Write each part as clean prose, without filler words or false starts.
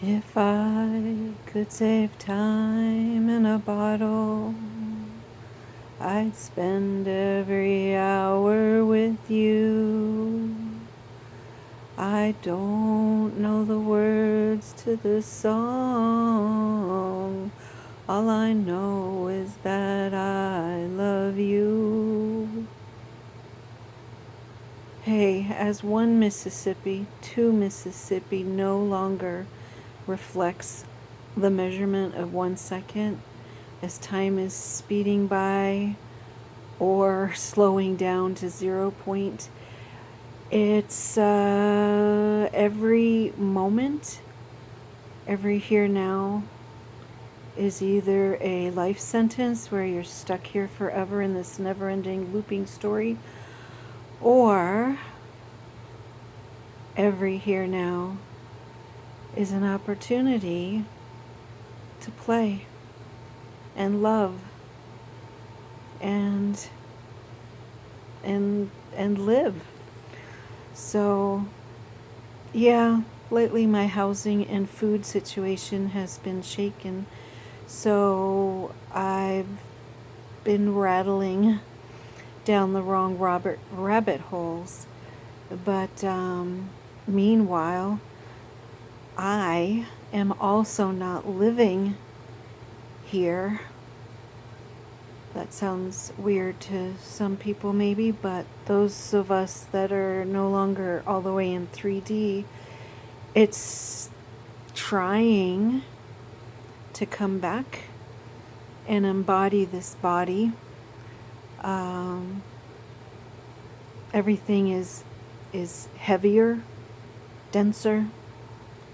If I could save time in a bottle, I'd spend every hour with you. I don't know the words to this song. All I know is that I love you. Hey, as one Mississippi, two Mississippi no longer reflects the measurement of 1 second as time is speeding by or slowing down to 0 point. It's every moment, every here now is either a life sentence where you're stuck here forever in this never-ending looping story, or every here now is an opportunity to play and love and live. So yeah, lately my housing and food situation has been shaken, so I've been rattling down the wrong rabbit holes. But meanwhile, I am also not living here. That sounds weird to some people maybe, but those of us that are no longer all the way in 3D, it's trying to come back and embody this body. Everything is heavier, denser,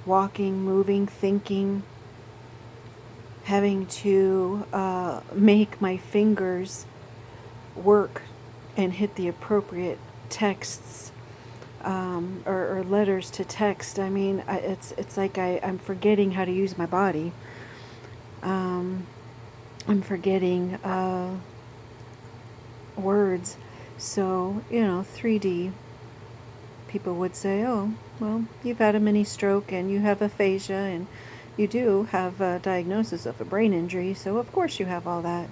walking, moving, thinking, having to make my fingers work and hit the appropriate texts or letters to text. I mean, it's like I'm forgetting how to use my body. I'm forgetting words. So, 3D, people would say, oh, well, you've had a mini stroke and you have aphasia and you do have a diagnosis of a brain injury, so of course you have all that.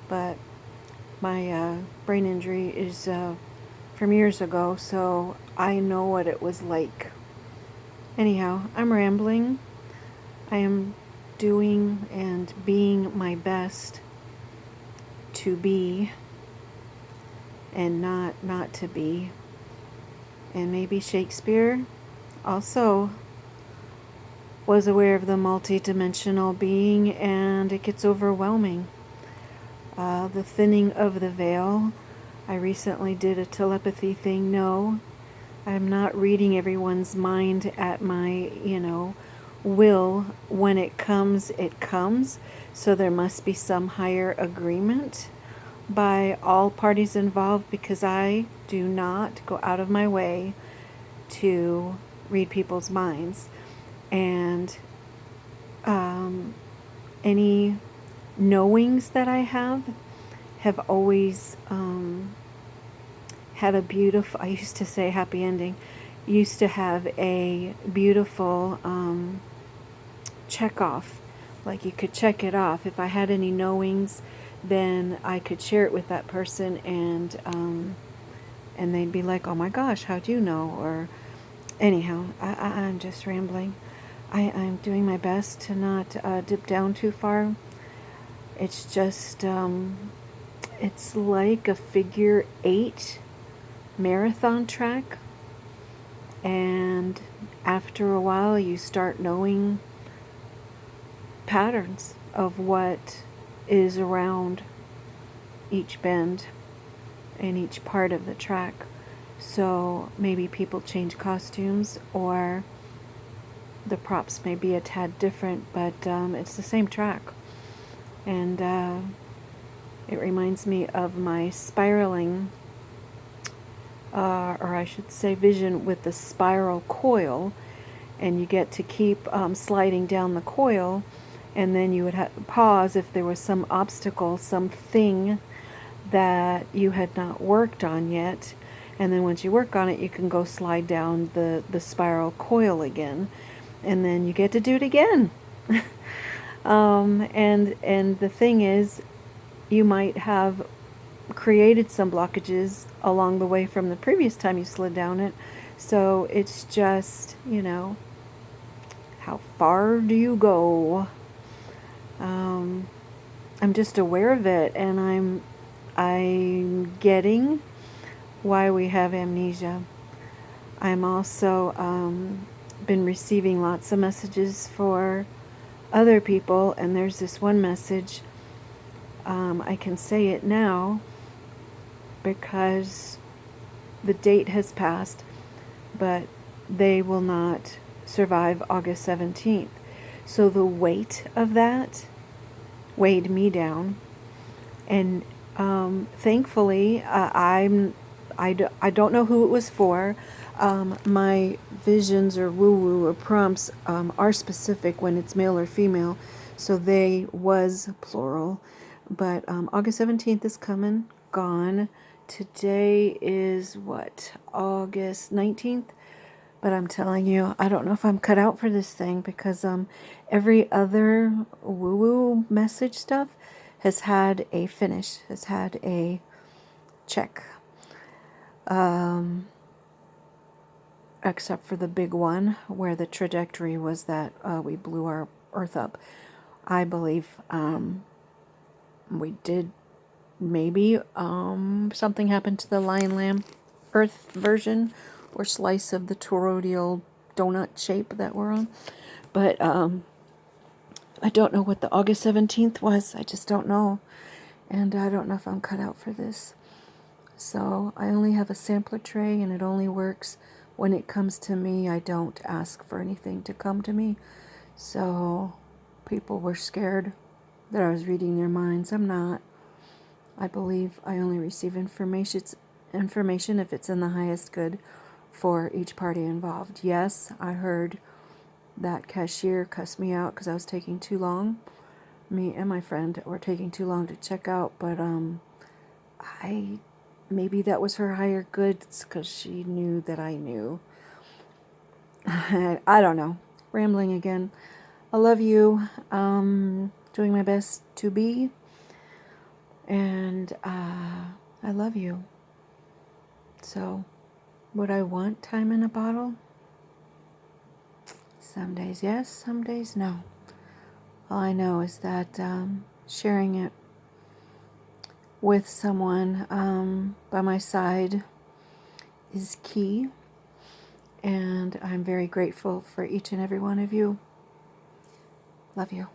But my brain injury is from years ago, so I know what it was like. Anyhow, I'm rambling. I am doing and being my best to be and not to be. And maybe Shakespeare also was aware of the multi-dimensional being, and it gets overwhelming. The thinning of the veil. I recently did a telepathy thing. No, I'm not reading everyone's mind at my, will. When it comes, it comes. So there must be some higher agreement by all parties involved, because I do not go out of my way to read people's minds. And any knowings that I have always had a beautiful, I used to say happy ending, used to have a beautiful check off. Like you could check it off. If I had any knowings, then I could share it with that person, and they'd be like, oh my gosh, how'd you know? Or anyhow, I'm just rambling. I'm doing my best to not dip down too far. It's just, it's like a figure 8 marathon track. And after a while, you start knowing patterns of what is around each bend and each part of the track. So maybe people change costumes, or the props may be a tad different, but it's the same track. And it reminds me of my spiraling, or I should say vision with the spiral coil, and you get to keep sliding down the coil, and then you would pause if there was some obstacle, something that you had not worked on yet, and then once you work on it, you can go slide down the spiral coil again. and then you get to do it again. And the thing is, you might have created some blockages along the way from the previous time you slid down it. So it's just, how far do you go? I'm just aware of it, and I'm getting why we have amnesia. I'm also been receiving lots of messages for other people, and there's this one message. I can say it now because the date has passed, but they will not survive August 17th. So the weight of that weighed me down, and thankfully, I don't know who it was for. My visions or woo-woo or prompts are specific when it's male or female, so they was plural. But August 17th is coming, gone. Today is what, August 19th? But I'm telling you, I don't know if I'm cut out for this thing, because every other woo-woo message stuff has had a finish, has had a check. Except for the big one where the trajectory was that we blew our Earth up. I believe we did. Maybe something happened to the lion lamb Earth version or slice of the torodial donut shape that we're on. But I don't know what the August 17th was. I just don't know. And I don't know if I'm cut out for this. So I only have a sampler tray, and it only works when it comes to me. I don't ask for anything to come to me. So people were scared that I was reading their minds. I'm not. I believe I only receive information if it's in the highest good for each party involved. Yes, I heard that cashier cuss me out because I was taking too long. Me and my friend were taking too long to check out, but maybe that was her higher goods because she knew that I knew. I don't know. Rambling again. I love you. Doing my best to be. And I love you. So, would I want time in a bottle? Some days yes, some days no. All I know is that sharing it with someone by my side is key. And I'm very grateful for each and every one of you. Love you.